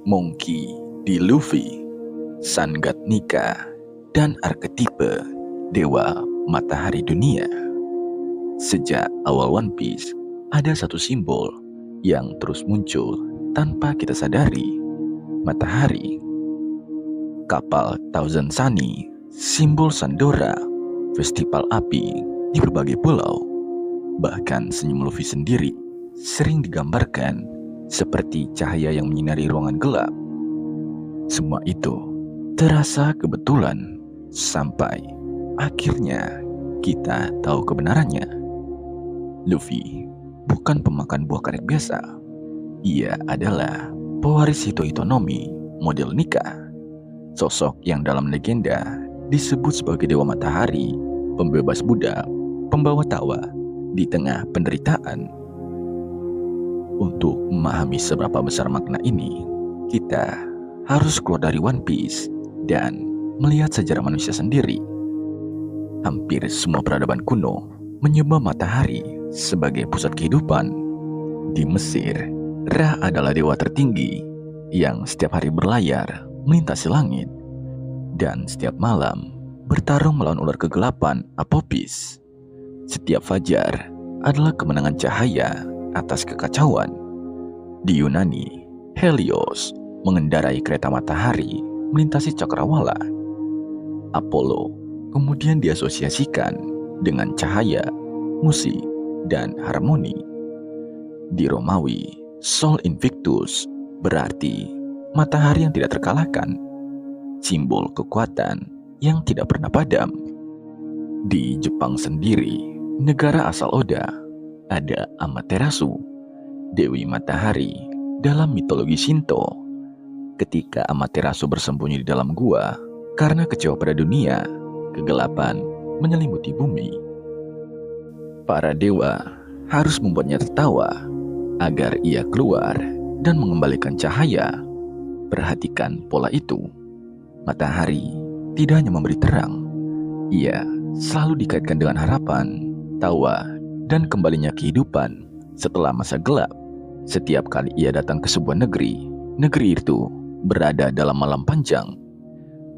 Monkey di Luffy, Sun God Nika, dan arketipe Dewa Matahari Dunia. Sejak awal One Piece, ada satu simbol yang terus muncul tanpa kita sadari, matahari. Kapal Thousand Sunny, simbol Sandora, festival api di berbagai pulau. Bahkan senyum Luffy sendiri sering digambarkan seperti cahaya yang menyinari ruangan gelap. Semua itu terasa kebetulan sampai akhirnya kita tahu kebenarannya. Luffy bukan pemakan buah karet biasa. Ia adalah pewaris Hitohitonomi model Nika. Sosok yang dalam legenda disebut sebagai Dewa Matahari, pembebas budak, pembawa tawa di tengah penderitaan. Untuk memahami seberapa besar makna ini, kita harus keluar dari One Piece dan melihat sejarah manusia sendiri. Hampir semua peradaban kuno menyembah matahari sebagai pusat kehidupan. Di Mesir, Ra adalah dewa tertinggi yang setiap hari berlayar melintasi langit dan setiap malam bertarung melawan ular kegelapan Apopis. Setiap fajar adalah kemenangan cahaya atas kekacauan. Di Yunani, Helios mengendarai kereta matahari melintasi cakrawala. Apollo kemudian diasosiasikan dengan cahaya, musik, dan harmoni. Di Romawi, Sol Invictus berarti matahari yang tidak terkalahkan, simbol kekuatan yang tidak pernah padam. Di Jepang sendiri, negara asal Oda, ada Amaterasu, Dewi Matahari dalam mitologi Shinto. Ketika Amaterasu bersembunyi di dalam gua karena kecewa pada dunia, kegelapan menyelimuti bumi. Para dewa harus membuatnya tertawa agar ia keluar dan mengembalikan cahaya. Perhatikan pola itu. Matahari tidak hanya memberi terang, ia selalu dikaitkan dengan harapan, tawa, dan kembalinya kehidupan setelah masa gelap. Setiap kali ia datang ke sebuah negeri, negeri itu berada dalam malam panjang.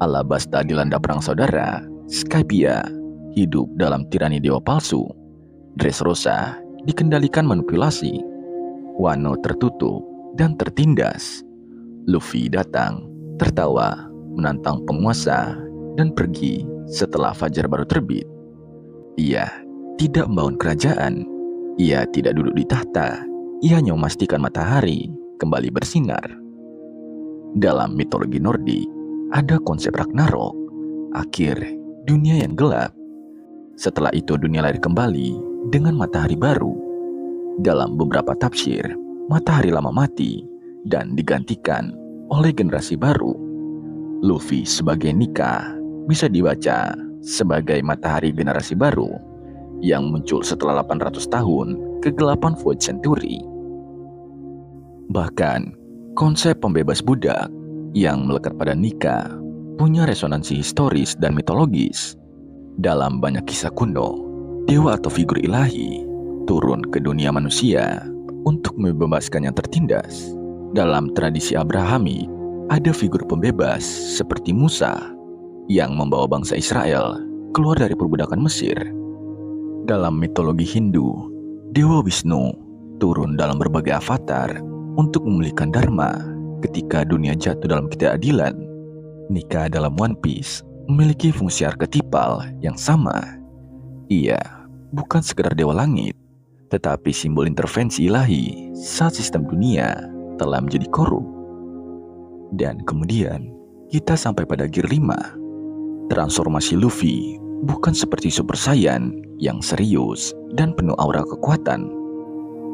Alabasta dilanda perang saudara, Skypia hidup dalam tirani dewa palsu, Dressrosa dikendalikan manipulasi, Wano tertutup dan tertindas. Luffy datang, tertawa, menantang penguasa, dan pergi setelah fajar baru terbit. Ia tidak membangun kerajaan, ia tidak duduk di tahta, ia hanya memastikan matahari kembali bersinar. Dalam mitologi Nordik, ada konsep Ragnarok, akhir dunia yang gelap. Setelah itu dunia lahir kembali dengan matahari baru. Dalam beberapa tafsir, matahari lama mati dan digantikan oleh generasi baru. Luffy sebagai Nika bisa dibaca sebagai matahari generasi baru yang muncul setelah 800 tahun kegelapan Void Century. Bahkan, konsep pembebas budak yang melekat pada Nika punya resonansi historis dan mitologis. Dalam banyak kisah kuno, dewa atau figur ilahi turun ke dunia manusia untuk membebaskan yang tertindas. Dalam tradisi Abrahami, ada figur pembebas seperti Musa yang membawa bangsa Israel keluar dari perbudakan Mesir. Dalam mitologi Hindu, Dewa Wisnu turun dalam berbagai avatar untuk memulihkan dharma ketika dunia jatuh dalam ketidakadilan. Nika dalam One Piece memiliki fungsi arketipal yang sama. Ia bukan sekedar dewa langit, tetapi simbol intervensi ilahi saat sistem dunia telah menjadi korup. Dan kemudian kita sampai pada Gear 5. Transformasi Luffy bukan seperti Super Saiyan yang serius dan penuh aura kekuatan.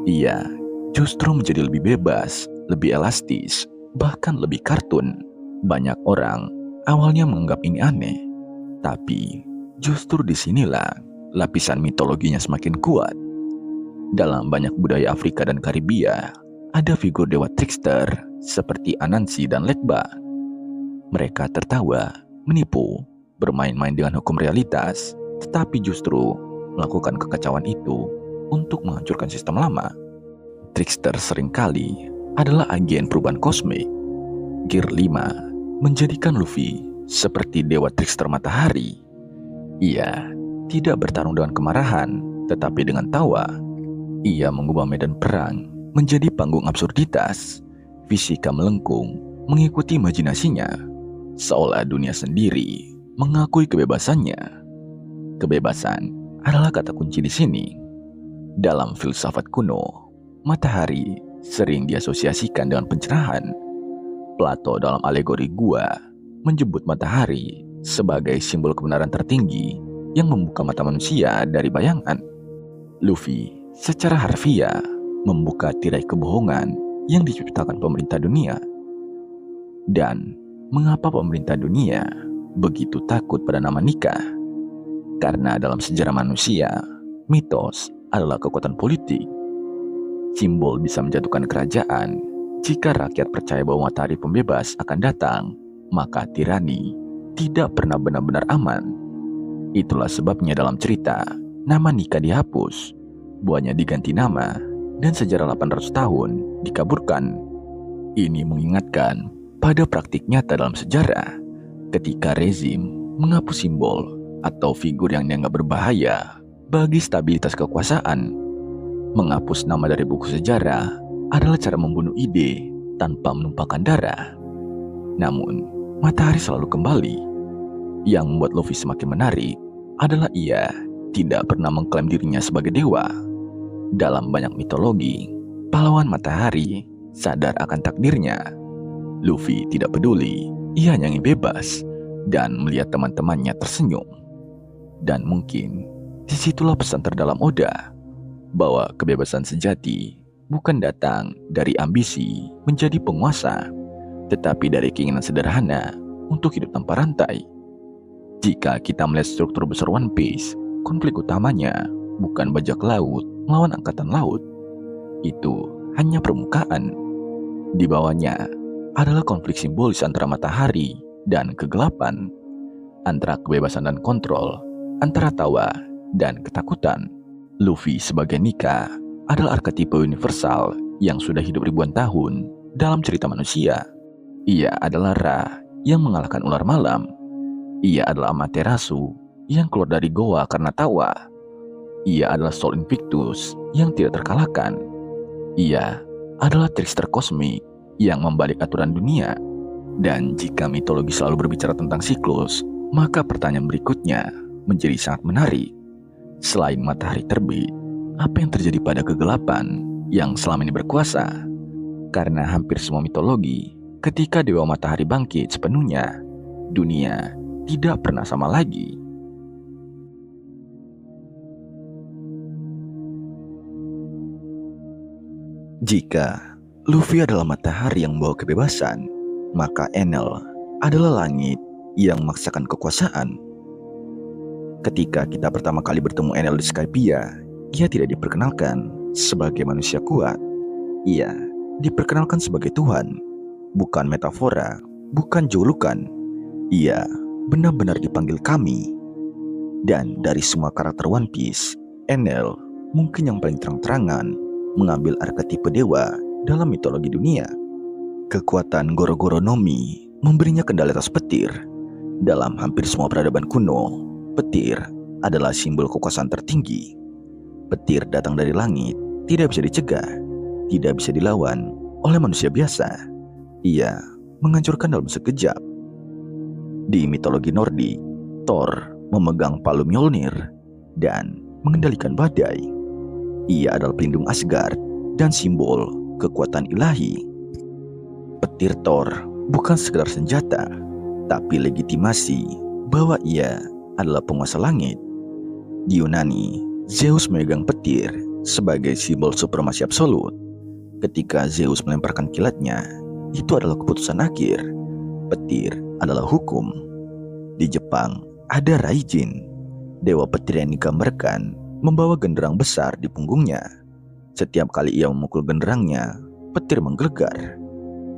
Ia justru menjadi lebih bebas, lebih elastis, bahkan lebih kartun. Banyak orang awalnya menganggap ini aneh, tapi justru disinilah lapisan mitologinya semakin kuat. Dalam banyak budaya Afrika dan Karibia, ada figur dewa trickster seperti Anansi dan Legba. Mereka tertawa, menipu, bermain-main dengan hukum realitas, tetapi justru melakukan kekacauan itu untuk menghancurkan sistem lama. Trickster seringkali adalah agen perubahan kosmik. Gear 5 menjadikan Luffy seperti dewa trickster matahari. Ia tidak bertarung dengan kemarahan, tetapi dengan tawa. Ia mengubah medan perang menjadi panggung absurditas. Fisika melengkung mengikuti imajinasinya, seolah dunia sendiri mengakui kebebasannya. Kebebasan adalah kata kunci di sini. Dalam filsafat kuno, matahari sering diasosiasikan dengan pencerahan. Plato dalam alegori gua menyebut matahari sebagai simbol kebenaran tertinggi yang membuka mata manusia dari bayangan. Luffy secara harfiah membuka tirai kebohongan yang diciptakan pemerintah dunia. Dan mengapa pemerintah dunia begitu takut pada nama nikah? Karena dalam sejarah manusia, mitos adalah kekuatan politik. Simbol bisa menjatuhkan kerajaan. Jika rakyat percaya bahwa matahari pembebas akan datang, maka tirani tidak pernah benar-benar aman. Itulah sebabnya dalam cerita, nama Nika dihapus, buahnya diganti nama, dan sejarah 800 tahun dikaburkan. Ini mengingatkan pada praktik nyata dalam sejarah, ketika rezim menghapus simbol atau figur yang dianggap berbahaya bagi stabilitas kekuasaan. Menghapus nama dari buku sejarah adalah cara membunuh ide tanpa menumpahkan darah. Namun, matahari selalu kembali. Yang membuat Luffy semakin menarik adalah ia tidak pernah mengklaim dirinya sebagai dewa. Dalam banyak mitologi, pahlawan matahari sadar akan takdirnya. Luffy tidak peduli, ia hanya ingin bebas dan melihat teman-temannya tersenyum. Dan mungkin disitulah pesan terdalam Oda, bahwa kebebasan sejati bukan datang dari ambisi menjadi penguasa, tetapi dari keinginan sederhana untuk hidup tanpa rantai. Jika kita melihat struktur besar One Piece, konflik utamanya bukan bajak laut melawan angkatan laut. Itu hanya permukaan. Di bawahnya adalah konflik simbolis antara matahari dan kegelapan, antara kebebasan dan kontrol, antara tawa dan ketakutan. Luffy sebagai Nika adalah arketipe universal yang sudah hidup ribuan tahun dalam cerita manusia. Ia adalah Ra yang mengalahkan ular malam. Ia adalah Amaterasu yang keluar dari goa karena tawa. Ia adalah Sol Invictus yang tidak terkalahkan. Ia adalah trickster kosmik yang membalik aturan dunia. Dan jika mitologi selalu berbicara tentang siklus, maka pertanyaan berikutnya menjadi sangat menarik. Selain matahari terbit, apa yang terjadi pada kegelapan yang selama ini berkuasa? Karena hampir semua mitologi, ketika dewa matahari bangkit sepenuhnya, dunia tidak pernah sama lagi. Jika Luffy adalah matahari yang membawa kebebasan, maka Enel adalah langit yang memaksakan kekuasaan. Ketika kita pertama kali bertemu Enel di Skypiea, ia tidak diperkenalkan sebagai manusia kuat. Ia diperkenalkan sebagai Tuhan, bukan metafora, bukan julukan. Ia benar-benar dipanggil kami. Dan dari semua karakter One Piece, Enel mungkin yang paling terang-terangan mengambil arketipe dewa dalam mitologi dunia. Kekuatan Goro-Goro Nomi memberinya kendali atas petir. Dalam hampir semua peradaban kuno, petir adalah simbol kekuasaan tertinggi. Petir datang dari langit, tidak bisa dicegah, tidak bisa dilawan oleh manusia biasa. Ia menghancurkan dalam sekejap. Di mitologi Nordik, Thor memegang palu Mjolnir dan mengendalikan badai. Ia adalah pelindung Asgard dan simbol kekuatan ilahi. Petir Thor bukan sekedar senjata, tapi legitimasi bahwa ia adalah penguasa langit. Di Yunani, Zeus memegang petir sebagai simbol supremasi absolut. Ketika Zeus melemparkan kilatnya, itu adalah keputusan akhir. Petir adalah hukum. Di Jepang, ada Raijin, dewa petir yang digambarkan membawa genderang besar di punggungnya. Setiap kali ia memukul genderangnya, petir menggelegar.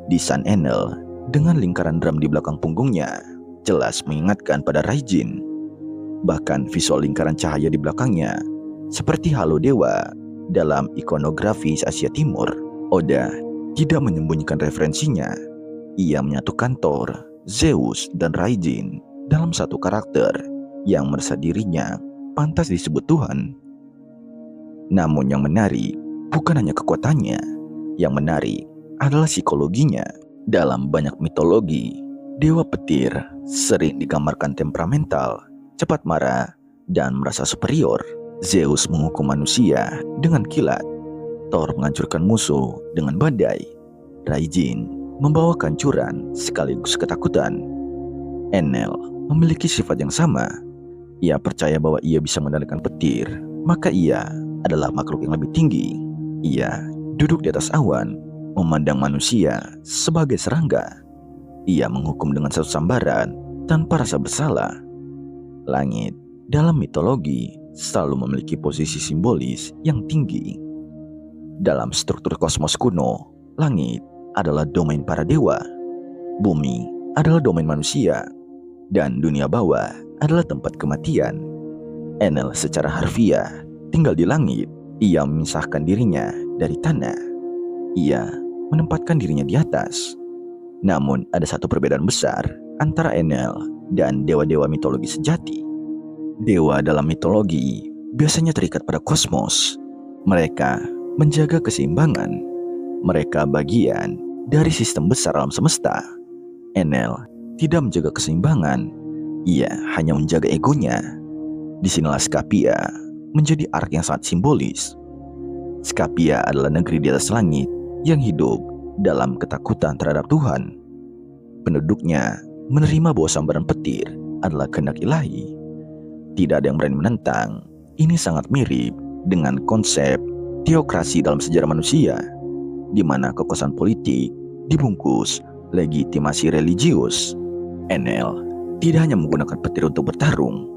Di Sun Enel, dengan lingkaran drum di belakang punggungnya, jelas mengingatkan pada Raijin. Bahkan visual lingkaran cahaya di belakangnya seperti halo dewa dalam ikonografi Asia Timur. Oda tidak menyembunyikan referensinya. Ia menyatukan Thor, Zeus, dan Raijin dalam satu karakter yang merasa dirinya pantas disebut Tuhan. Namun yang menarik bukan hanya kekuatannya, yang menarik adalah psikologinya. Dalam banyak mitologi, dewa petir sering digambarkan temperamental, cepat marah, dan merasa superior. Zeus menghukum manusia dengan kilat, Thor menghancurkan musuh dengan badai, Raijin membawa kehancuran sekaligus ketakutan. Enel memiliki sifat yang sama. Ia percaya bahwa ia bisa mengendalikan petir, maka ia adalah makhluk yang lebih tinggi. Ia duduk di atas awan, memandang manusia sebagai serangga. Ia menghukum dengan satu sambaran tanpa rasa bersalah. Langit dalam mitologi selalu memiliki posisi simbolis yang tinggi. Dalam struktur kosmos kuno, langit adalah domain para dewa, bumi adalah domain manusia, dan dunia bawah adalah tempat kematian. Enel secara harfiah tinggal di langit. Ia memisahkan dirinya dari tanah. Ia menempatkan dirinya di atas. Namun ada satu perbedaan besar antara Enel dan dewa-dewa mitologi sejati. Dewa dalam mitologi biasanya terikat pada kosmos. Mereka menjaga keseimbangan. Mereka bagian dari sistem besar alam semesta. Enel tidak menjaga keseimbangan. Ia hanya menjaga egonya. Disinilah Scapia menjadi arc yang sangat simbolis. Scapia adalah negeri di atas langit yang hidup dalam ketakutan terhadap Tuhan. Penduduknya menerima bahwa sambaran petir adalah kehendak ilahi. Tidak ada yang berani menentang. Ini sangat mirip dengan konsep teokrasi dalam sejarah manusia, di mana kekuasaan politik dibungkus legitimasi religius. Enel tidak hanya menggunakan petir untuk bertarung.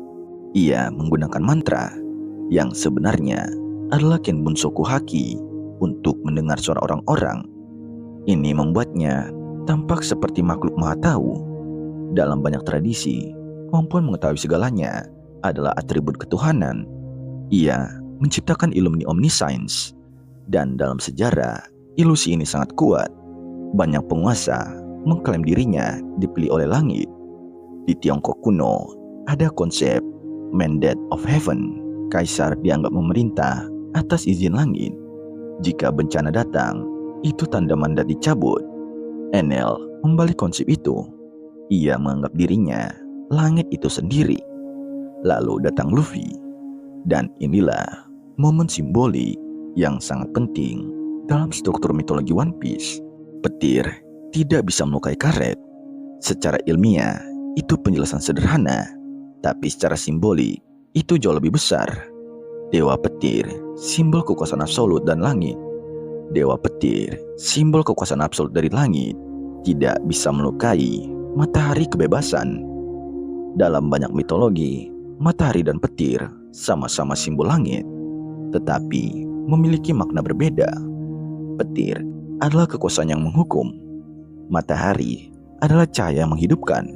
Ia menggunakan mantra yang sebenarnya adalah Kenbunsoku Haki untuk mendengar suara orang-orang. Ini membuatnya tampak seperti makhluk maha tahu. Dalam banyak tradisi, kemampuan mengetahui segalanya adalah atribut ketuhanan. Ia menciptakan ilmu omniscience, dan dalam sejarah, ilusi ini sangat kuat. Banyak penguasa mengklaim dirinya dipilih oleh langit. Di Tiongkok kuno, ada konsep Mandate of Heaven. Kaisar dianggap memerintah atas izin langit. Jika bencana datang, itu tanda mandat dicabut. Enel membalik konsep itu. Ia menganggap dirinya langit itu sendiri. Lalu datang Luffy. Dan inilah momen simbolik yang sangat penting dalam struktur mitologi One Piece. Petir tidak bisa melukai karet. Secara ilmiah, itu penjelasan sederhana. Tapi secara simbolik, itu jauh lebih besar. Dewa petir, simbol kekuasaan absolut dan langit. Dewa petir, simbol kekuasaan absolut dari langit, tidak bisa melukai matahari kebebasan. Dalam banyak mitologi, matahari dan petir sama-sama simbol langit, tetapi memiliki makna berbeda. Petir adalah kekuasaan yang menghukum. Matahari adalah cahaya yang menghidupkan.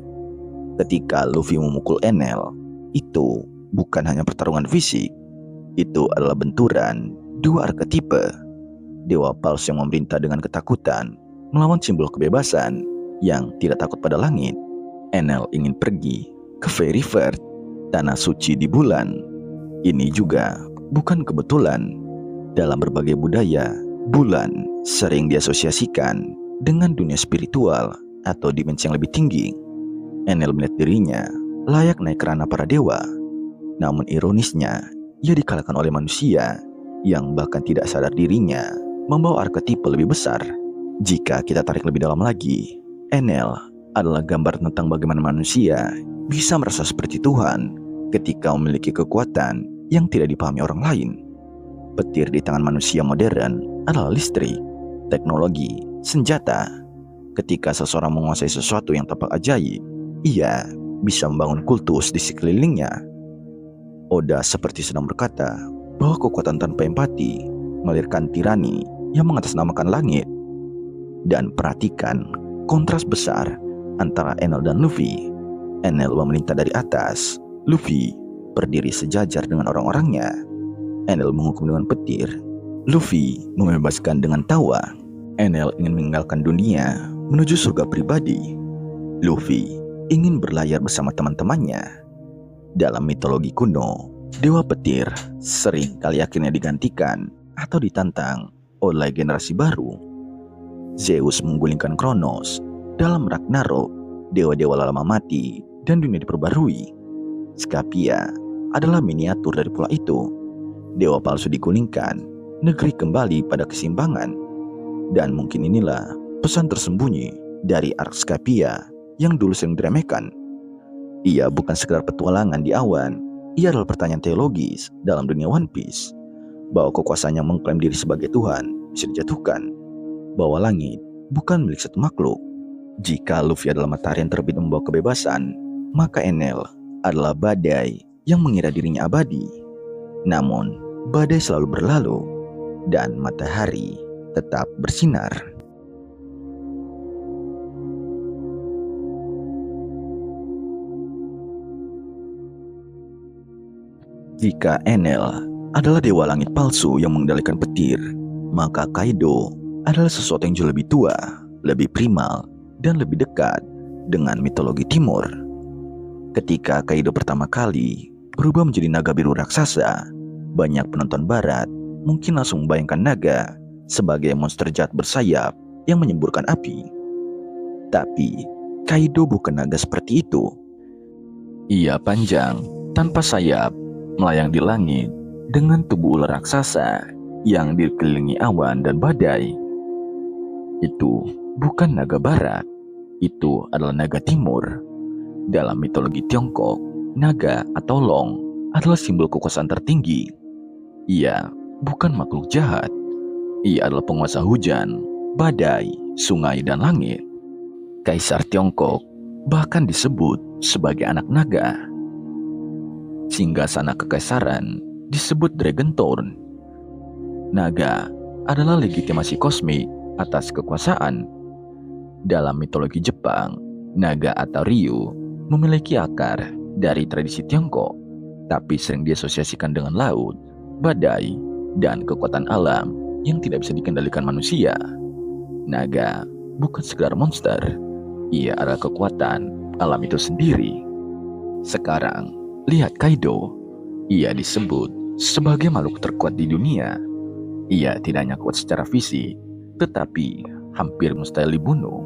Ketika Luffy memukul Enel, itu bukan hanya pertarungan fisik. Itu adalah benturan dua arketipe. Dewa palsu yang memerintah dengan ketakutan melawan simbol kebebasan yang tidak takut pada langit. Enel ingin pergi ke Fairyford, tanah suci di bulan. Ini juga bukan kebetulan. Dalam berbagai budaya, bulan sering diasosiasikan dengan dunia spiritual atau dimensi yang lebih tinggi. Enel melihat dirinya layak naik ke ranah para dewa. Namun ironisnya, ia dikalahkan oleh manusia yang bahkan tidak sadar dirinya membawa arketipe lebih besar. Jika kita tarik lebih dalam lagi, Enel adalah gambar tentang bagaimana manusia bisa merasa seperti Tuhan ketika memiliki kekuatan yang tidak dipahami orang lain. Petir di tangan manusia modern adalah listrik, teknologi, senjata. Ketika seseorang menguasai sesuatu yang tampak ajaib, ia bisa membangun kultus di sekelilingnya. Oda seperti sedang berkata bahwa kekuatan tanpa empati melahirkan tirani yang mengatasnamakan langit. Dan perhatikan kontras besar antara Enel dan Luffy. Enel memerintah dari atas, Luffy berdiri sejajar dengan orang-orangnya. Enel menghukum dengan petir, Luffy membebaskan dengan tawa. Enel ingin meninggalkan dunia menuju surga pribadi. Luffy ingin berlayar bersama teman-temannya. Dalam mitologi kuno, dewa petir sering kali akhirnya digantikan atau ditantang oleh generasi baru. Zeus menggulingkan Kronos. Dalam Ragnarok, dewa-dewa lama mati dan dunia diperbarui. Skypia adalah miniatur dari pola itu. Dewa palsu digulingkan, negeri kembali pada keseimbangan. Dan mungkin inilah pesan tersembunyi dari arc Skypia yang dulu sering diremehkan. Ia bukan sekedar petualangan di awan, ia adalah pertanyaan teologis dalam dunia One Piece. Bahwa kekuasaan yang mengklaim diri sebagai Tuhan bisa dijatuhkan. Bahwa langit bukan milik satu makhluk. Jika Luffy adalah matahari yang terbit membawa kebebasan, maka Enel adalah badai yang mengira dirinya abadi. Namun, badai selalu berlalu, dan matahari tetap bersinar. Jika Enel adalah dewa langit palsu yang mengendalikan petir, maka Kaido adalah sesuatu yang jauh lebih tua, lebih primal, dan lebih dekat dengan mitologi timur. Ketika Kaido pertama kali berubah menjadi naga biru raksasa, banyak penonton barat mungkin langsung membayangkan naga sebagai monster jahat bersayap yang menyemburkan api. Tapi Kaido bukan naga seperti itu. Ia panjang, tanpa sayap, melayang di langit dengan tubuh ular raksasa yang dikelilingi awan dan badai. Itu bukan naga barat, itu adalah naga timur. Dalam mitologi Tiongkok, naga atau long adalah simbol kekuasaan tertinggi. Ia bukan makhluk jahat. Ia adalah penguasa hujan, badai, sungai, dan langit. Kaisar Tiongkok bahkan disebut sebagai anak naga. Singgasana kekaisaran disebut Dragon Throne. Naga adalah legitimasi kosmik atas kekuasaan. Dalam mitologi Jepang, naga atau Ryu memiliki akar dari tradisi Tiongkok, tapi sering diasosiasikan dengan laut, badai, dan kekuatan alam yang tidak bisa dikendalikan manusia. Naga bukan sekedar monster, ia adalah kekuatan alam itu sendiri. Sekarang, lihat Kaido. Ia disebut sebagai makhluk terkuat di dunia. Ia tidak hanya kuat secara fisik, tetapi hampir mustahil dibunuh.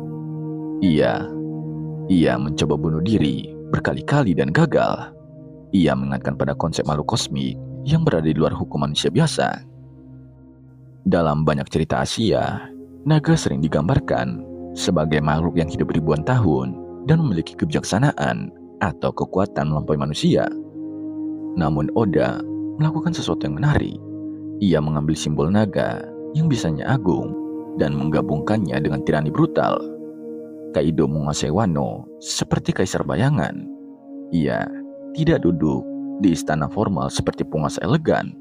Ia mencoba bunuh diri berkali-kali dan gagal. Ia mengingatkan pada konsep makhluk kosmik yang berada di luar hukum manusia biasa. Dalam banyak cerita Asia, naga sering digambarkan sebagai makhluk yang hidup ribuan tahun dan memiliki kebijaksanaan atau kekuatan melampaui manusia. Namun Oda melakukan sesuatu yang menarik. Ia mengambil simbol naga yang bisanya agung dan menggabungkannya dengan tirani brutal. Kaido menguasai Wano seperti kaisar bayangan. Ia tidak duduk di istana formal seperti penguasa elegan.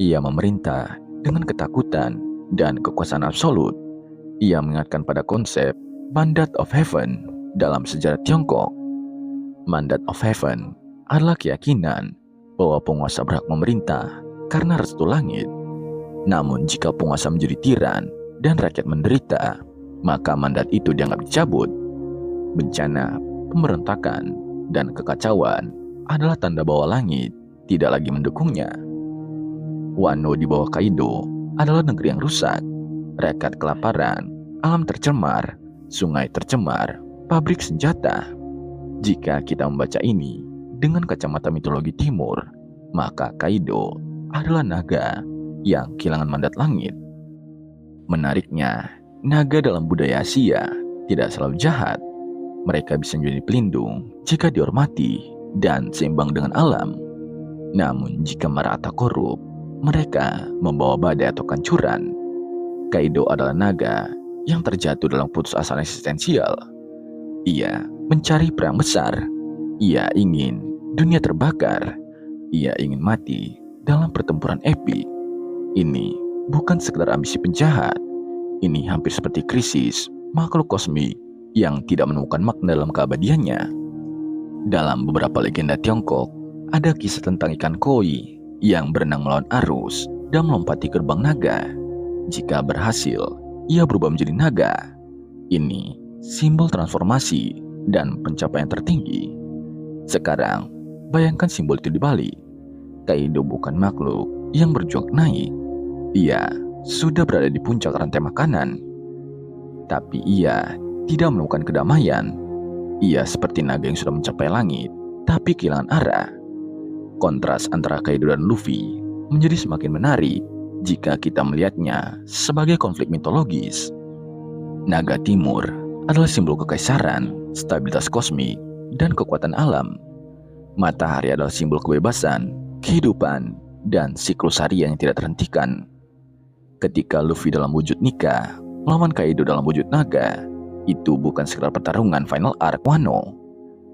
Ia memerintah dengan ketakutan dan kekuasaan absolut. Ia mengingatkan pada konsep Mandat of Heaven dalam sejarah Tiongkok. Mandat of Heaven adalah keyakinan bahwa penguasa berhak memerintah karena restu langit. Namun jika penguasa menjadi tiran dan rakyat menderita, maka mandat itu dianggap dicabut. Bencana, pemberontakan, dan kekacauan adalah tanda bahwa langit tidak lagi mendukungnya. Wano di bawah Kaido adalah negeri yang rusak, rakyat kelaparan, alam tercemar, sungai tercemar, pabrik senjata. Jika kita membaca ini dengan kacamata mitologi timur, maka Kaido adalah naga yang kehilangan mandat langit. Menariknya, naga dalam budaya Asia tidak selalu jahat. Mereka bisa menjadi pelindung jika dihormati dan seimbang dengan alam. Namun jika marah atau korup, mereka membawa badai atau kancuran. Kaido adalah naga yang terjatuh dalam putus asa eksistensial. Ia mencari perang besar. Ia ingin dunia terbakar. Ia ingin mati dalam pertempuran epik. Ini bukan sekedar ambisi penjahat. Ini hampir seperti krisis makhluk kosmik yang tidak menemukan makna dalam keabadiannya. Dalam beberapa legenda Tiongkok, ada kisah tentang ikan koi yang berenang melawan arus dan melompati gerbang naga. Jika berhasil, ia berubah menjadi naga. Ini simbol transformasi dan pencapaian tertinggi. Sekarang, bayangkan simbol itu dibalik. Kaido bukan makhluk yang berjuang naik. Ia sudah berada di puncak rantai makanan. Tapi ia tidak menemukan kedamaian. Ia seperti naga yang sudah mencapai langit, tapi kehilangan arah. Kontras antara Kaido dan Luffy menjadi semakin menarik jika kita melihatnya sebagai konflik mitologis. Naga Timur adalah simbol kekaisaran, stabilitas kosmik, dan kekuatan alam. Matahari adalah simbol kebebasan, kehidupan, dan siklus harian yang tidak terhentikan. Ketika Luffy dalam wujud Nika melawan Kaido dalam wujud naga, itu bukan sekedar pertarungan final arc Wano.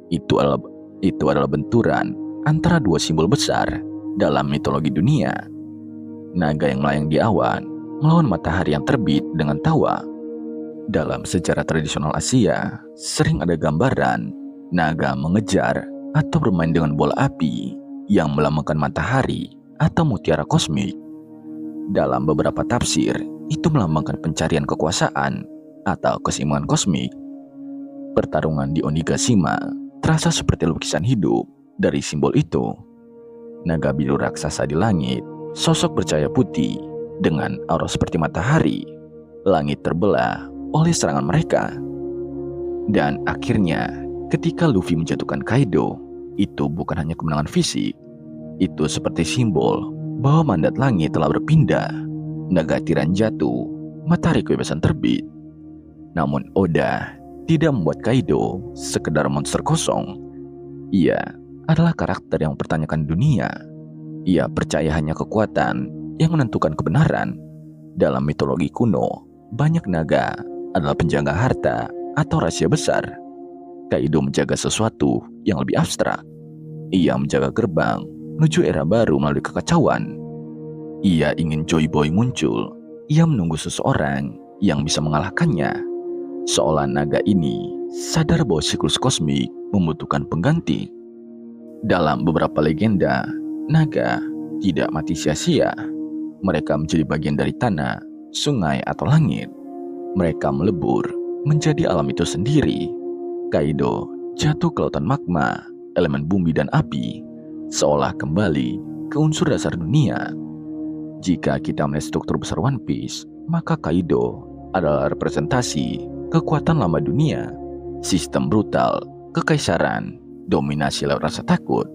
Itu adalah benturan antara dua simbol besar dalam mitologi dunia. Naga yang melayang di awan melawan matahari yang terbit dengan tawa. Dalam sejarah tradisional Asia, sering ada gambaran naga mengejar atau bermain dengan bola api yang melambangkan matahari atau mutiara kosmik. Dalam beberapa tafsir, itu melambangkan pencarian kekuasaan atau keseimbangan kosmik. Pertarungan di Onigashima terasa seperti lukisan hidup dari simbol itu. Naga biru raksasa di langit, sosok bercahaya putih dengan aura seperti matahari. Langit terbelah oleh serangan mereka. Dan akhirnya, ketika Luffy menjatuhkan Kaido, itu bukan hanya kemenangan fisik. Itu seperti simbol bahwa mandat langit telah berpindah. Naga tiran jatuh, matahari kebebasan terbit. Namun Oda tidak membuat Kaido sekedar monster kosong. Ia adalah karakter yang mempertanyakan dunia. Ia percaya hanya kekuatan yang menentukan kebenaran. Dalam mitologi kuno, banyak naga adalah penjaga harta atau rahasia besar. Kaido menjaga sesuatu yang lebih abstrak. Ia menjaga gerbang menuju era baru melalui kekacauan. Ia ingin Joy Boy muncul. Ia menunggu seseorang yang bisa mengalahkannya. Seolah naga ini sadar bahwa siklus kosmik membutuhkan pengganti. Dalam beberapa legenda, naga tidak mati sia-sia. Mereka menjadi bagian dari tanah, sungai, atau langit. Mereka melebur menjadi alam itu sendiri. Kaido jatuh ke lautan magma, elemen bumi dan api, seolah kembali ke unsur dasar dunia. Jika kita melihat struktur besar One Piece, maka Kaido adalah representasi kekuatan lama dunia, sistem brutal, kekaisaran, dominasi lewat rasa takut.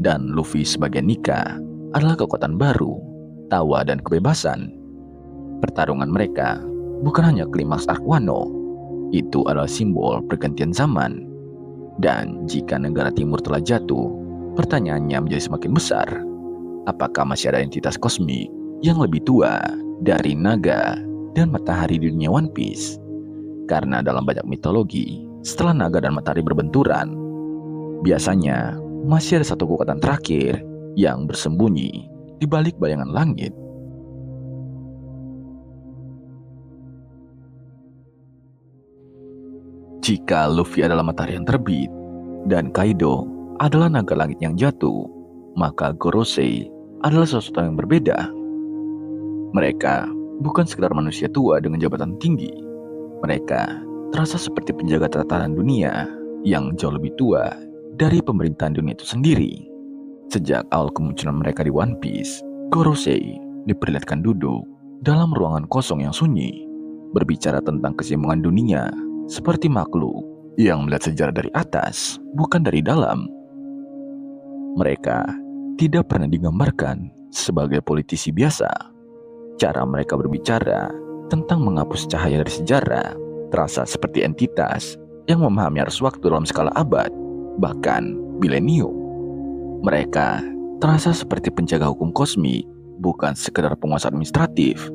Dan Luffy sebagai Nika adalah kekuatan baru, tawa dan kebebasan. Pertarungan mereka bukan hanya klimaks arc Wano, itu adalah simbol pergantian zaman. Dan jika negara timur telah jatuh, pertanyaannya menjadi semakin besar. Apakah masih ada entitas kosmik yang lebih tua dari naga dan matahari di dunia One Piece? Karena dalam banyak mitologi, setelah naga dan matahari berbenturan, biasanya masih ada satu kekuatan terakhir yang bersembunyi di balik bayangan langit. Jika Luffy adalah matahari yang terbit dan Kaido adalah naga langit yang jatuh, maka Gorosei adalah sesuatu yang berbeda. Mereka bukan sekedar manusia tua dengan jabatan tinggi. Mereka terasa seperti penjaga tatanan dunia yang jauh lebih tua dari pemerintahan dunia itu sendiri. Sejak awal kemunculan mereka di One Piece, Gorosei diperlihatkan duduk dalam ruangan kosong yang sunyi, berbicara tentang keseimbangan dunia seperti makhluk yang melihat sejarah dari atas, bukan dari dalam. Mereka tidak pernah digambarkan sebagai politisi biasa. Cara mereka berbicara tentang menghapus cahaya dari sejarah terasa seperti entitas yang memahami arus waktu dalam skala abad, bahkan milenium. Mereka terasa seperti penjaga hukum kosmik, bukan sekedar penguasa administratif.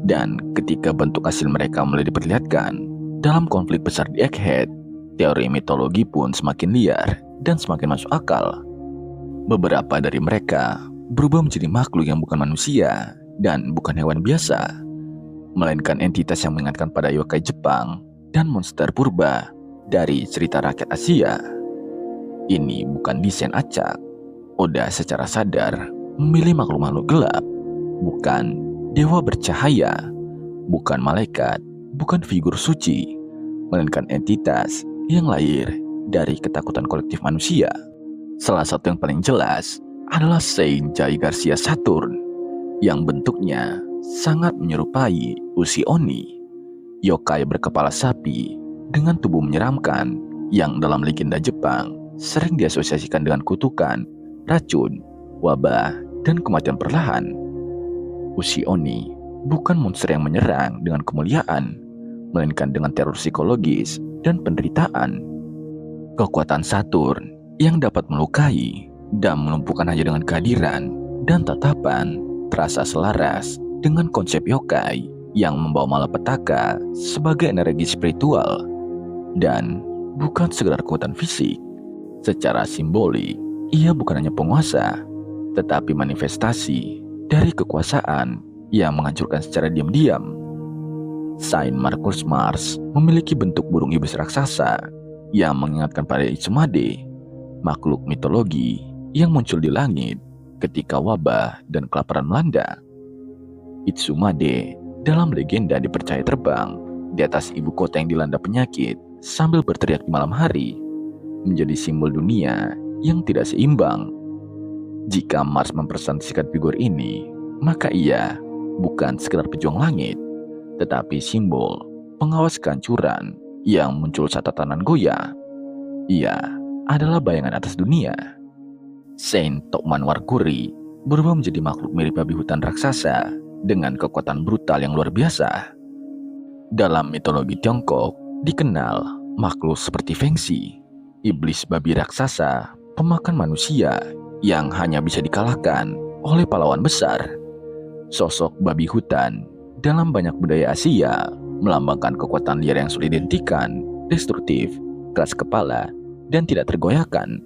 Dan ketika bentuk asli mereka mulai diperlihatkan dalam konflik besar di Egghead, teori mitologi pun semakin liar dan semakin masuk akal. Beberapa dari mereka berubah menjadi makhluk yang bukan manusia dan bukan hewan biasa, melainkan entitas yang mengingatkan pada yokai Jepang dan monster purba dari cerita rakyat Asia. Ini bukan desain acak. Oda secara sadar memilih makhluk-makhluk gelap, bukan dewa bercahaya, bukan malaikat, bukan figur suci, melainkan entitas yang lahir dari ketakutan kolektif manusia. Salah satu yang paling jelas adalah Saint Jai Garcia Saturn yang bentuknya sangat menyerupai Ushi Oni, yokai berkepala sapi dengan tubuh menyeramkan yang dalam legenda Jepang sering diasosiasikan dengan kutukan, racun, wabah, dan kematian perlahan. Ushi Oni bukan monster yang menyerang dengan kemuliaan, melainkan dengan teror psikologis dan penderitaan. Kekuatan Saturn yang dapat melukai dan melumpuhkan hanya dengan kehadiran dan tatapan terasa selaras dengan konsep yokai yang membawa malapetaka sebagai energi spiritual dan bukan sekedar kekuatan fisik. Secara simbolik, ia bukan hanya penguasa, tetapi manifestasi dari kekuasaan yang menghancurkan secara diam-diam. Saint Marcus Mars memiliki bentuk burung iblis raksasa yang mengingatkan pada Itsumade, makhluk mitologi yang muncul di langit ketika wabah dan kelaparan melanda. Itsumade dalam legenda dipercaya terbang di atas ibu kota yang dilanda penyakit sambil berteriak di malam hari, menjadi simbol dunia yang tidak seimbang. Jika Mars mempersonasikan figur ini, maka ia bukan sekedar pejuang langit, tetapi simbol pengawas kehancuran yang muncul saat tatanan goyah. Ia adalah bayangan atas dunia. Saint Tokman Warkuri berubah menjadi makhluk mirip babi hutan raksasa dengan kekuatan brutal yang luar biasa. Dalam mitologi Tiongkok, dikenal makhluk seperti Fengxi, iblis babi raksasa, pemakan manusia yang hanya bisa dikalahkan oleh pahlawan besar. Sosok babi hutan dalam banyak budaya Asia melambangkan kekuatan liar yang sulit dihentikan, destruktif, keras kepala, dan tidak tergoyahkan.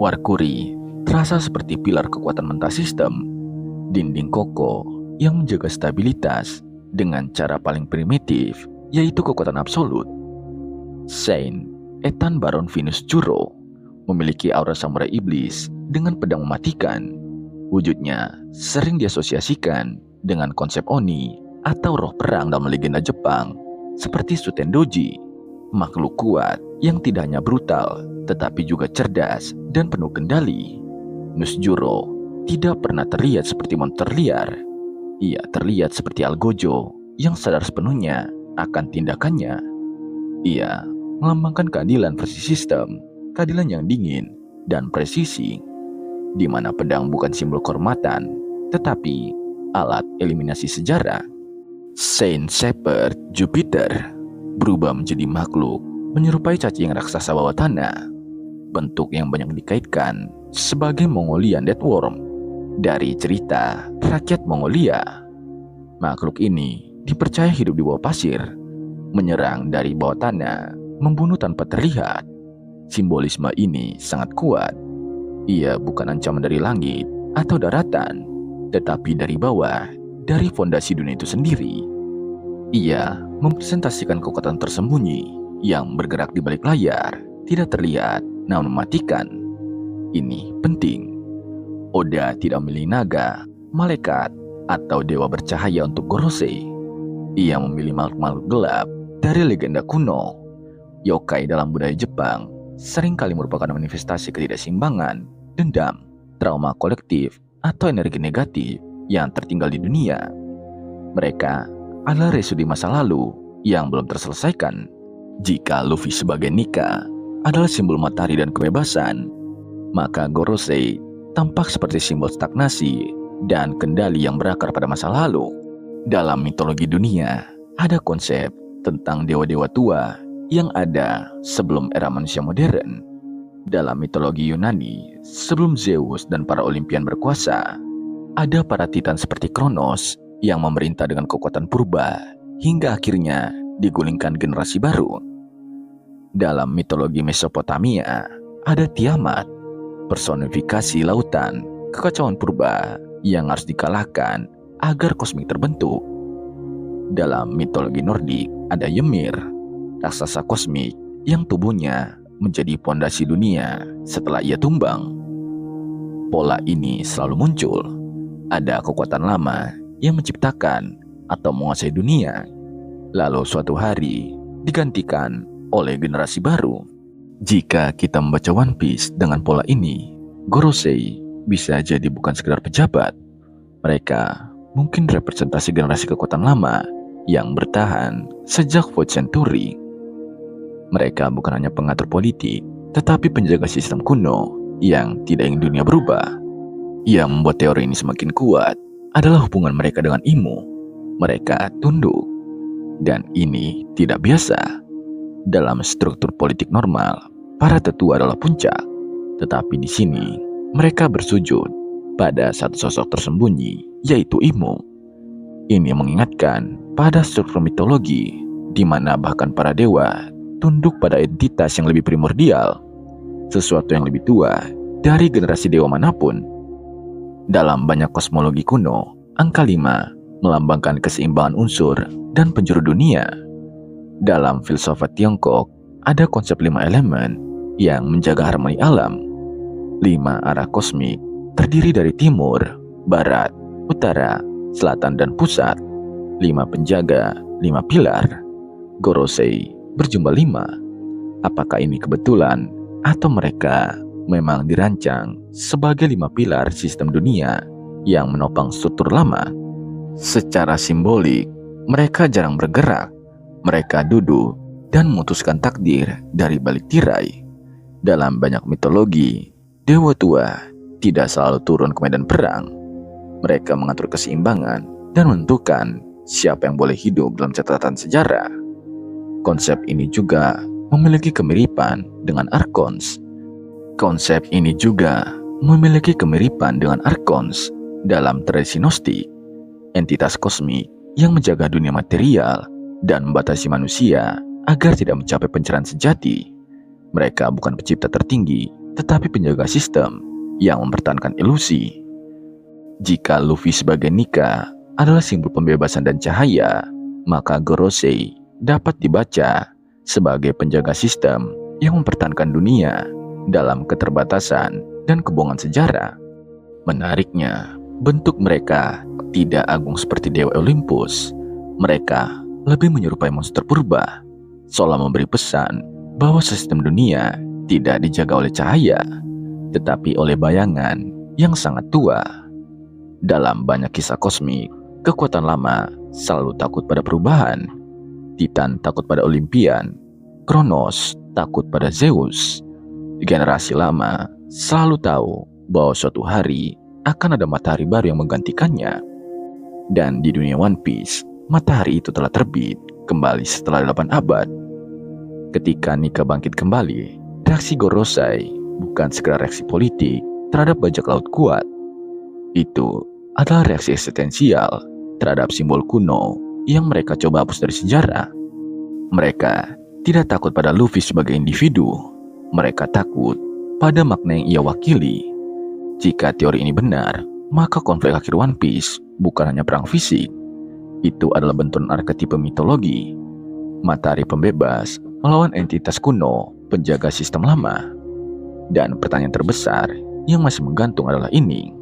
Warkuri terasa seperti pilar kekuatan mental sistem, dinding kokoh yang menjaga stabilitas dengan cara paling primitif, yaitu kekuatan absolut. Saint Ethan Baron Venus Juro memiliki aura samurai iblis dengan pedang mematikan. Wujudnya sering diasosiasikan dengan konsep Oni atau roh perang dalam legenda Jepang, seperti Sutendoji, makhluk kuat yang tidak hanya brutal, tetapi juga cerdas dan penuh kendali. Nusjuro tidak pernah terlihat seperti monster liar. Ia terlihat seperti Algojo yang sadar sepenuhnya akan tindakannya. Ia melambangkan keadilan versi sistem, keadilan yang dingin dan presisi, di mana pedang bukan simbol kehormatan, tetapi alat eliminasi sejarah. Saint Shepherd Jupiter berubah menjadi makhluk menyerupai cacing raksasa bawah tanah, bentuk yang banyak dikaitkan sebagai Mongolian Deathworm dari cerita rakyat Mongolia. Makhluk ini dipercaya hidup di bawah pasir, menyerang dari bawah tanah, membunuh tanpa terlihat. Simbolisme ini sangat kuat. Ia bukan ancaman dari langit atau daratan, tetapi dari bawah, dari fondasi dunia itu sendiri. Ia mempresentasikan kekuatan tersembunyi yang bergerak di balik layar, tidak terlihat namun mematikan. Ini penting. Oda tidak memilih naga, malaikat, atau dewa bercahaya untuk Gorosei. Ia memilih makhluk-makhluk gelap dari legenda kuno. Yokai dalam budaya Jepang seringkali merupakan manifestasi ketidakseimbangan, dendam, trauma kolektif, atau energi negatif yang tertinggal di dunia. Mereka adalah residu masa lalu yang belum terselesaikan. Jika Luffy sebagai Nika adalah simbol matahari dan kebebasan, maka Gorosei tampak seperti simbol stagnasi dan kendali yang berakar pada masa lalu. Dalam mitologi dunia, ada konsep tentang dewa-dewa tua yang ada sebelum era manusia modern. Dalam mitologi Yunani, sebelum Zeus dan para Olimpian berkuasa, ada para titan seperti Kronos yang memerintah dengan kekuatan purba hingga akhirnya digulingkan generasi baru. Dalam mitologi Mesopotamia, ada Tiamat, personifikasi lautan, kekacauan purba yang harus dikalahkan agar kosmik terbentuk. Dalam mitologi Nordik, ada Ymir, raksasa kosmik yang tubuhnya menjadi pondasi dunia setelah ia tumbang. Pola ini selalu muncul. Ada kekuatan lama yang menciptakan atau menguasai dunia, lalu suatu hari digantikan oleh generasi baru. Jika kita membaca One Piece dengan pola ini, Gorosei bisa jadi bukan sekedar pejabat. Mereka mungkin representasi generasi kekuatan lama yang bertahan sejak 4th century. Mereka bukan hanya pengatur politik, tetapi penjaga sistem kuno yang tidak ingin dunia berubah. Yang membuat teori ini semakin kuat adalah hubungan mereka dengan Imu. Mereka tunduk, dan ini tidak biasa. Dalam struktur politik normal, para tetua adalah puncak, tetapi di sini mereka bersujud pada satu sosok tersembunyi, yaitu Imu. Ini mengingatkan pada struktur mitologi, di mana bahkan para dewa tunduk pada entitas yang lebih primordial, sesuatu yang lebih tua dari generasi dewa manapun. Dalam banyak kosmologi kuno, angka 5 melambangkan keseimbangan unsur dan penjuru dunia. Dalam filsafat Tiongkok, ada konsep 5 elemen yang menjaga harmoni alam. 5 arah kosmik terdiri dari timur, barat, utara, selatan, dan pusat. 5 penjaga, 5 pilar. Gorosei berjumlah 5. Apakah ini kebetulan atau mereka memang dirancang sebagai 5 pilar sistem dunia yang menopang struktur lama? Secara simbolik, mereka jarang bergerak. Mereka duduk dan memutuskan takdir dari balik tirai. Dalam banyak mitologi, dewa tua tidak selalu turun ke medan perang. Mereka mengatur keseimbangan dan menentukan siapa yang boleh hidup dalam catatan sejarah. Konsep ini juga memiliki kemiripan dengan Archons. Dalam tradisi Gnostik, entitas kosmik yang menjaga dunia material dan membatasi manusia agar tidak mencapai pencerahan sejati. Mereka bukan pencipta tertinggi, tetapi penjaga sistem yang mempertahankan ilusi. Jika Luffy sebagai Nika adalah simbol pembebasan dan cahaya, maka Gorosei dapat dibaca sebagai penjaga sistem yang mempertahankan dunia dalam keterbatasan dan kebohongan sejarah. Menariknya, bentuk mereka tidak agung seperti Dewa Olympus. Mereka lebih menyerupai monster purba, seolah memberi pesan bahwa sistem dunia tidak dijaga oleh cahaya, tetapi oleh bayangan yang sangat tua. Dalam banyak kisah kosmik, kekuatan lama selalu takut pada perubahan. Titan takut pada Olympian, Kronos takut pada Zeus. Generasi lama selalu tahu bahwa suatu hari akan ada matahari baru yang menggantikannya. Dan di dunia One Piece, matahari itu telah terbit kembali setelah 8 abad. Ketika Nika bangkit kembali, reaksi Gorosei bukan sekedar reaksi politik terhadap bajak laut kuat. Itu adalah reaksi eksistensial terhadap simbol kuno yang mereka coba hapus dari sejarah. Mereka tidak takut pada Luffy sebagai individu. Mereka takut pada makna yang ia wakili. Jika teori ini benar, maka konflik akhir One Piece bukan hanya perang fisik. Itu adalah benturan arketipe mitologi. Matahari pembebas melawan entitas kuno penjaga sistem lama. Dan pertanyaan terbesar yang masih menggantung adalah ini.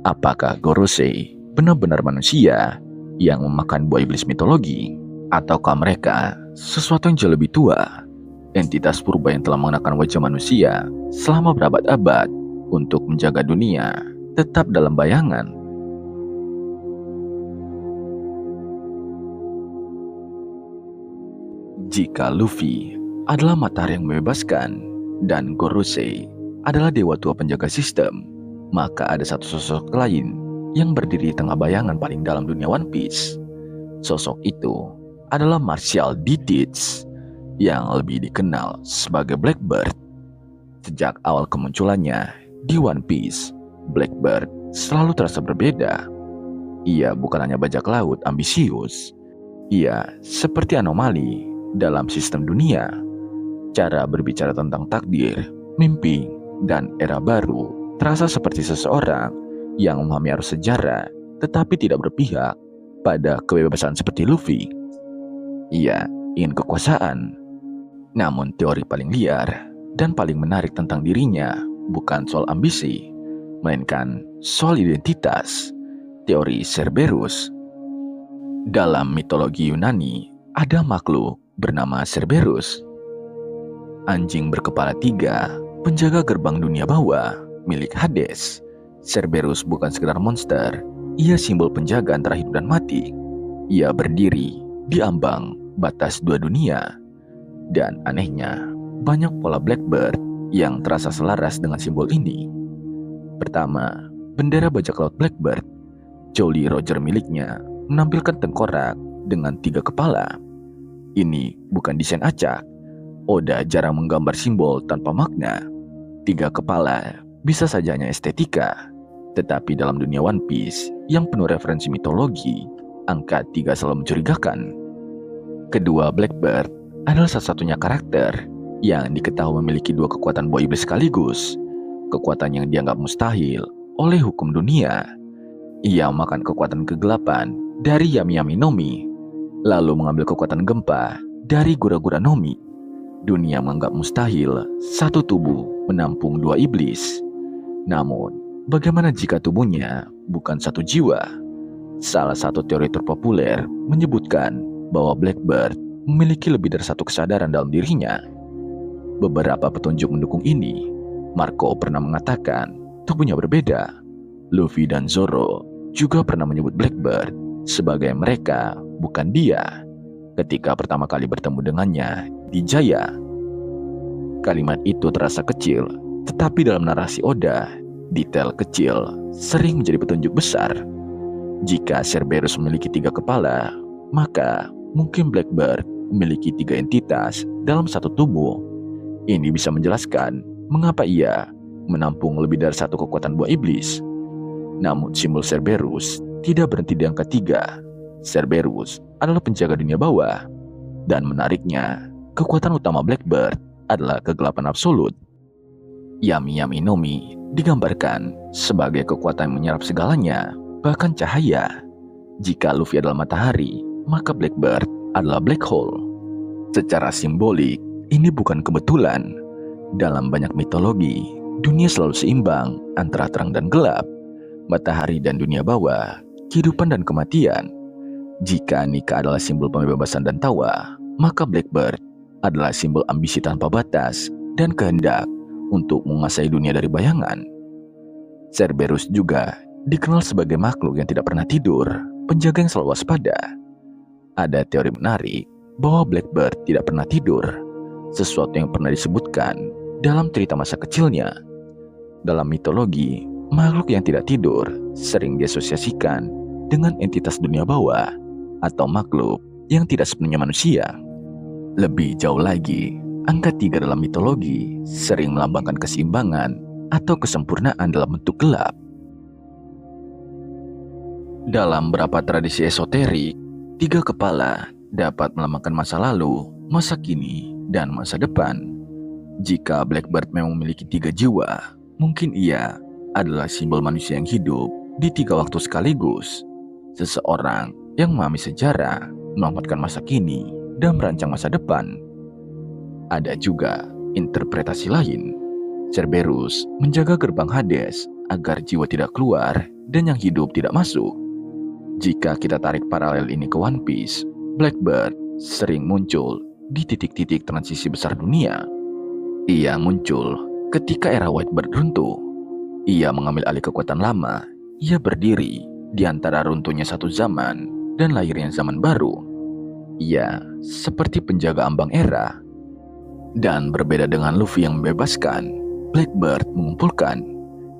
Apakah Gorosei benar-benar manusia yang memakan buah iblis mitologi? Ataukah mereka sesuatu yang jauh lebih tua? Entitas purba yang telah mengenakan wajah manusia selama berabad-abad untuk menjaga dunia tetap dalam bayangan. Jika Luffy adalah matahari yang membebaskan dan Gorosei adalah dewa tua penjaga sistem, maka ada satu sosok lain yang berdiri di tengah bayangan paling dalam dunia One Piece. Sosok itu adalah Marshall D. Teach, yang lebih dikenal sebagai Blackbeard. Sejak awal kemunculannya di One Piece, Blackbeard selalu terasa berbeda. Ia bukan hanya bajak laut ambisius. Ia seperti anomali dalam sistem dunia. Cara berbicara tentang takdir, mimpi, dan era baru terasa seperti seseorang yang memahami arus sejarah tetapi tidak berpihak pada kebebasan seperti Luffy. Ia ingin kekuasaan. Namun teori paling liar dan paling menarik tentang dirinya bukan soal ambisi, melainkan soal identitas. Teori Cerberus. Dalam mitologi Yunani, ada makhluk bernama Cerberus. Anjing berkepala 3, penjaga gerbang dunia bawah, milik Hades. Cerberus bukan sekedar monster, ia simbol penjaga antara hidup dan mati. Ia berdiri di ambang batas dua dunia. Dan anehnya, banyak pola Blackbird yang terasa selaras dengan simbol ini. Pertama, bendera bajak laut Blackbird. Jolly Roger miliknya menampilkan tengkorak dengan 3 kepala. Ini bukan desain acak. Oda jarang menggambar simbol tanpa makna. 3 kepala bisa saja hanya estetika. Tetapi dalam dunia One Piece yang penuh referensi mitologi, angka 3 selalu mencurigakan. Kedua, Blackbird adalah satu-satunya karakter yang diketahui memiliki 2 kekuatan buah iblis sekaligus. Kekuatan yang dianggap mustahil oleh hukum dunia. Ia makan kekuatan kegelapan dari Yami Yami Nomi, lalu mengambil kekuatan gempa dari Gura Gura Nomi. Dunia menganggap mustahil satu tubuh menampung 2 iblis. Namun, bagaimana jika tubuhnya bukan satu jiwa? Salah satu teori terpopuler menyebutkan bahwa Blackbird memiliki lebih dari satu kesadaran dalam dirinya. Beberapa petunjuk mendukung ini. Marco pernah mengatakan tubuhnya berbeda. Luffy dan Zoro juga pernah menyebut Blackbird sebagai mereka, bukan dia, ketika pertama kali bertemu dengannya di Jaya. Kalimat itu terasa kecil, tetapi dalam narasi Oda, detail kecil sering menjadi petunjuk besar. Jika Cerberus memiliki 3 kepala, maka mungkin Blackbird memiliki 3 entitas dalam satu tubuh. Ini bisa menjelaskan mengapa ia menampung lebih dari satu kekuatan buah iblis. Namun simbol Cerberus tidak berhenti di angka 3. Cerberus adalah penjaga dunia bawah. Dan menariknya, kekuatan utama Blackbird adalah kegelapan absolut. Yami Yami Nomi digambarkan sebagai kekuatan yang menyerap segalanya, bahkan cahaya. Jika Luffy adalah matahari, maka Blackbird adalah black hole. Secara simbolik, ini bukan kebetulan. Dalam banyak mitologi, dunia selalu seimbang antara terang dan gelap, matahari dan dunia bawah, kehidupan dan kematian. Jika Nika adalah simbol pembebasan dan tawa, maka Blackbird adalah simbol ambisi tanpa batas dan kehendak untuk menguasai dunia dari bayangan. Cerberus juga dikenal sebagai makhluk yang tidak pernah tidur, penjaga yang selalu waspada. Ada teori menarik bahwa Blackbird tidak pernah tidur, sesuatu yang pernah disebutkan dalam cerita masa kecilnya. Dalam mitologi, makhluk yang tidak tidur sering diasosiasikan dengan entitas dunia bawah atau makhluk yang tidak sepenuhnya manusia. Lebih jauh lagi, angka 3 dalam mitologi sering melambangkan keseimbangan atau kesempurnaan dalam bentuk gelap. Dalam beberapa tradisi esoterik, 3 kepala dapat melambangkan masa lalu, masa kini, dan masa depan. Jika Blackbird memang memiliki 3 jiwa, mungkin ia adalah simbol manusia yang hidup di 3 waktu sekaligus. Seseorang yang memahami sejarah, memanfaatkan masa kini, dan merancang masa depan. Ada juga interpretasi lain. Cerberus menjaga gerbang Hades agar jiwa tidak keluar dan yang hidup tidak masuk. Jika kita tarik paralel ini ke One Piece, Blackbird sering muncul di titik-titik transisi besar dunia. Ia muncul ketika era Whitebird runtuh. Ia mengambil alih kekuatan lama. Ia berdiri di antara runtuhnya satu zaman dan lahirnya zaman baru. Ia seperti penjaga ambang era. Dan berbeda dengan Luffy yang membebaskan, Blackbird mengumpulkan.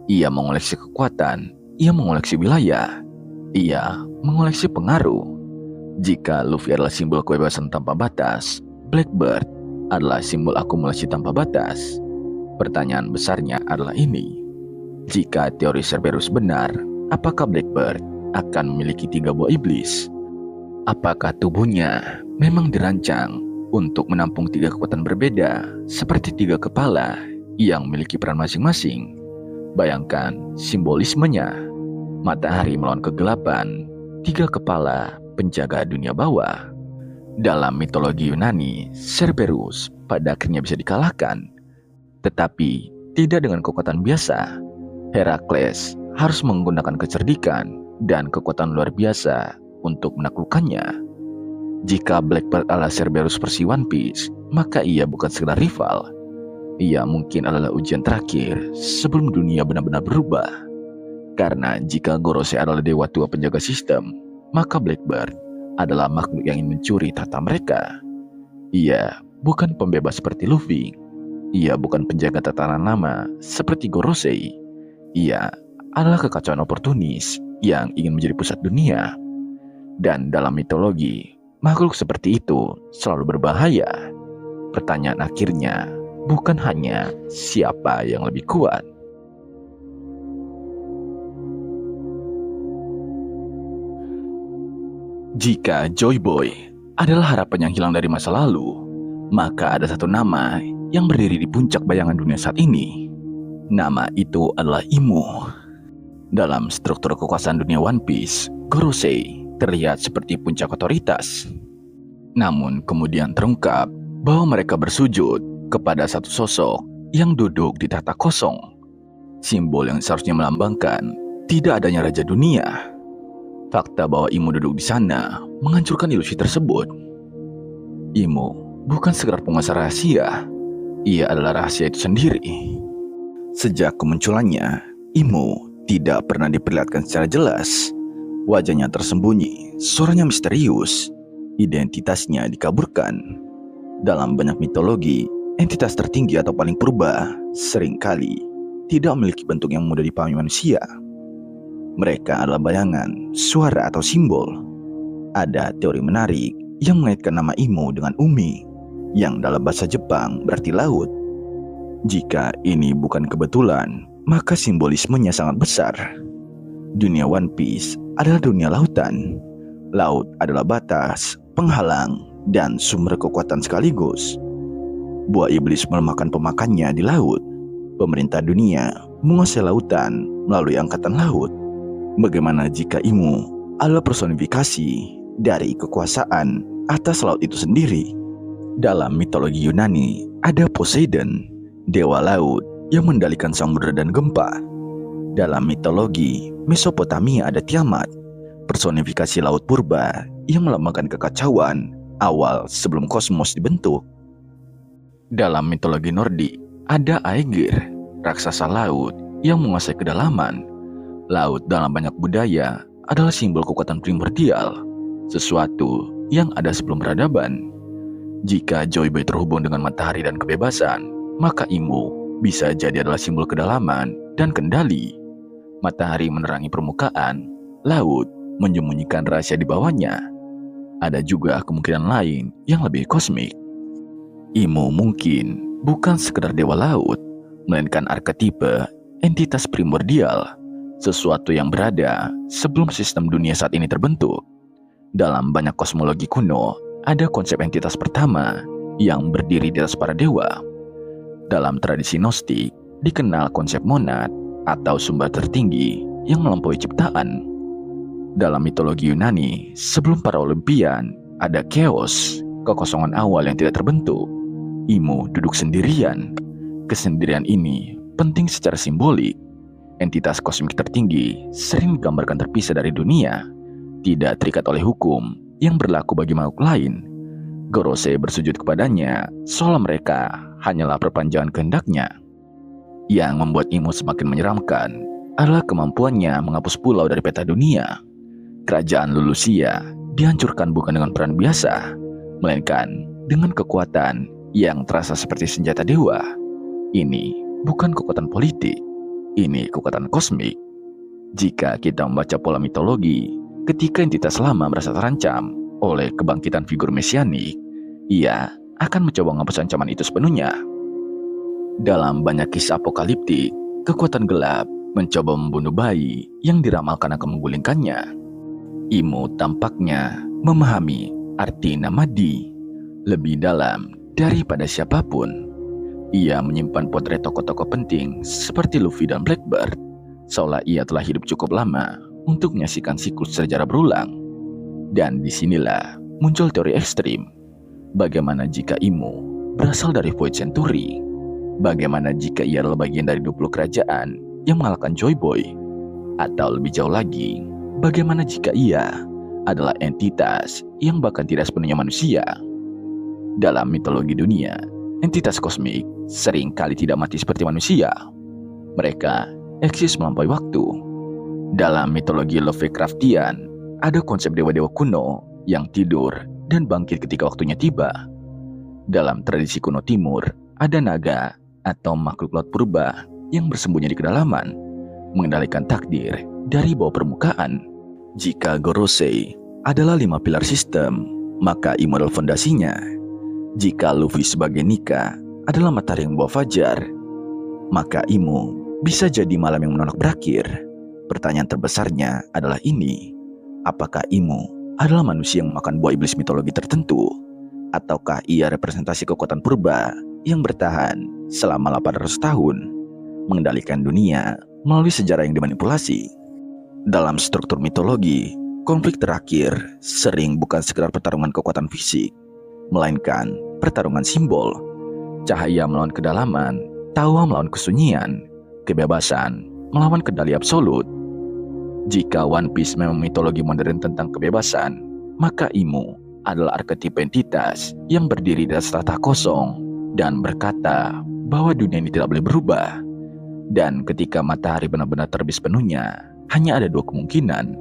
Ia mengoleksi kekuatan, ia mengoleksi wilayah, ia mengoleksi pengaruh. Jika Luffy adalah simbol kebebasan tanpa batas, Blackbird adalah simbol akumulasi tanpa batas. Pertanyaan besarnya adalah ini. Jika teori Cerberus benar, apakah Blackbird akan memiliki 3 buah iblis? Apakah tubuhnya memang dirancang untuk menampung 3 kekuatan berbeda, seperti 3 kepala yang memiliki peran masing-masing? Bayangkan simbolismenya. Matahari melawan kegelapan, 3 kepala penjaga dunia bawah. Dalam mitologi Yunani, Cerberus pada akhirnya bisa dikalahkan. Tetapi tidak dengan kekuatan biasa. Herakles harus menggunakan kecerdikan dan kekuatan luar biasa untuk menaklukkannya. Jika Blackbird adalah Cerberus versi One Piece, maka ia bukan sekedar rival. Ia mungkin adalah ujian terakhir sebelum dunia benar-benar berubah. Karena jika Gorosei adalah dewa tua penjaga sistem, maka Blackbird adalah makhluk yang ingin mencuri tahta mereka. Ia bukan pembebas seperti Luffy. Ia bukan penjaga tatanan lama seperti Gorosei. Ia adalah kekacauan oportunis yang ingin menjadi pusat dunia. Dan dalam mitologi, makhluk seperti itu selalu berbahaya. Pertanyaan akhirnya bukan hanya siapa yang lebih kuat. Jika Joy Boy adalah harapan yang hilang dari masa lalu, maka ada satu nama yang berdiri di puncak bayangan dunia saat ini. Nama itu adalah Imu. Dalam struktur kekuasaan dunia One Piece, Gorosei terlihat seperti puncak otoritas. Namun kemudian terungkap bahwa mereka bersujud kepada satu sosok yang duduk di tahta kosong. Simbol yang seharusnya melambangkan tidak adanya raja dunia. Fakta bahwa Imu duduk di sana menghancurkan ilusi tersebut. Imu bukan sekedar penguasa rahasia, ia adalah rahasia itu sendiri. Sejak kemunculannya, Imu tidak pernah diperlihatkan secara jelas. Wajahnya tersembunyi, suaranya misterius, identitasnya dikaburkan. Dalam banyak mitologi, entitas tertinggi atau paling purba seringkali tidak memiliki bentuk yang mudah dipahami manusia. Mereka adalah bayangan, suara atau simbol. Ada teori menarik yang mengaitkan nama Imu dengan Umi, yang dalam bahasa Jepang berarti laut. Jika ini bukan kebetulan, maka simbolismenya sangat besar. Dunia One Piece adalah dunia lautan. Laut adalah batas, penghalang, dan sumber kekuatan sekaligus. Buah iblis melemahkan pemakannya di laut. Pemerintah dunia menguasai lautan melalui angkatan laut. Bagaimana jika Imu adalah personifikasi dari kekuasaan atas laut itu sendiri? Dalam mitologi Yunani, ada Poseidon, dewa laut yang mengendalikan samudera dan gempa. Dalam mitologi Mesopotamia ada Tiamat, personifikasi laut purba yang melambangkan kekacauan awal sebelum kosmos dibentuk. Dalam mitologi Nordik ada Aegir, raksasa laut yang menguasai kedalaman. Laut dalam banyak budaya adalah simbol kekuatan primordial, sesuatu yang ada sebelum peradaban. Jika Joy Boy terhubung dengan matahari dan kebebasan, maka Imu bisa jadi adalah simbol kedalaman dan kendali. Matahari menerangi permukaan, laut menyembunyikan rahasia di bawahnya. Ada juga kemungkinan lain yang lebih kosmik. Imu mungkin bukan sekedar dewa laut, melainkan arketipe entitas primordial, sesuatu yang berada sebelum sistem dunia saat ini terbentuk. Dalam banyak kosmologi kuno, ada konsep entitas pertama yang berdiri di atas para dewa. Dalam tradisi Gnostik, dikenal konsep monad atau sumber tertinggi yang melampaui ciptaan. Dalam mitologi Yunani, sebelum para Olimpian, ada chaos, kekosongan awal yang tidak terbentuk. Imu duduk sendirian. Kesendirian ini penting secara simbolik. Entitas kosmik tertinggi sering digambarkan terpisah dari dunia, tidak terikat oleh hukum yang berlaku bagi makhluk lain. Gorosei bersujud kepadanya, seolah mereka hanyalah perpanjangan kehendaknya. Yang membuat Imu semakin menyeramkan adalah kemampuannya menghapus pulau dari peta dunia. Kerajaan Lulusia dihancurkan bukan dengan peran biasa, melainkan dengan kekuatan yang terasa seperti senjata dewa. Ini bukan kekuatan politik, ini kekuatan kosmik. Jika kita membaca pola mitologi, ketika entitas lama merasa terancam oleh kebangkitan figur mesianik, ia akan mencoba menghapus ancaman itu sepenuhnya. Dalam banyak kisah apokaliptik, kekuatan gelap mencoba membunuh bayi yang diramalkan akan menggulingkannya. Imu tampaknya memahami arti nama Di lebih dalam daripada siapapun. Ia menyimpan potret tokoh-tokoh penting seperti Luffy dan Blackbird, seolah ia telah hidup cukup lama untuk menyaksikan siklus sejarah berulang. Dan disinilah muncul teori ekstrim. Bagaimana jika Imu berasal dari Void Century? Bagaimana jika ia adalah bagian dari 20 kerajaan yang mengalahkan Joy Boy? Atau lebih jauh lagi, bagaimana jika ia adalah entitas yang bahkan tidak sepenuhnya manusia. Dalam mitologi dunia, entitas kosmik sering kali tidak mati seperti manusia. Mereka eksis melampaui waktu. Dalam mitologi Lovecraftian, ada konsep dewa-dewa kuno yang tidur dan bangkit ketika waktunya tiba. Dalam tradisi kuno timur, ada naga atau makhluk laut purba yang bersembunyi di kedalaman, mengendalikan takdir dari bawah permukaan. Jika Gorosei adalah 5 pilar sistem, maka Imo adalah fondasinya. Jika Luffy sebagai Nika adalah matahari yang membawa fajar, maka Imo bisa jadi malam yang menolak berakhir. Pertanyaan terbesarnya adalah ini: apakah Imo adalah manusia yang memakan buah iblis mitologi tertentu? Ataukah ia representasi kekuatan purba yang bertahan selama 800 tahun, mengendalikan dunia melalui sejarah yang dimanipulasi? Dalam struktur mitologi, konflik terakhir sering bukan sekedar pertarungan kekuatan fisik, melainkan pertarungan simbol. Cahaya melawan kedalaman, tawa melawan kesunyian, kebebasan melawan kendali absolut. Jika One Piece memang mitologi modern tentang kebebasan, maka Imo adalah arketipe entitas yang berdiri di atas tahta kosong dan berkata bahwa dunia ini tidak boleh berubah. Dan ketika matahari benar-benar terbit sepenuhnya, hanya ada 2 kemungkinan: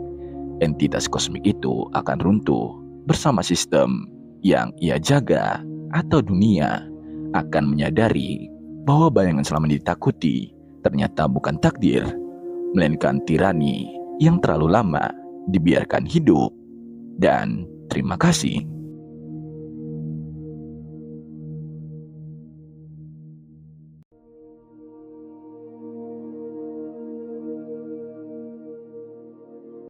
entitas kosmik itu akan runtuh bersama sistem yang ia jaga, atau dunia akan menyadari bahwa bayangan selama ini ditakuti ternyata bukan takdir, melainkan tirani yang terlalu lama dibiarkan hidup. Dan terima kasih.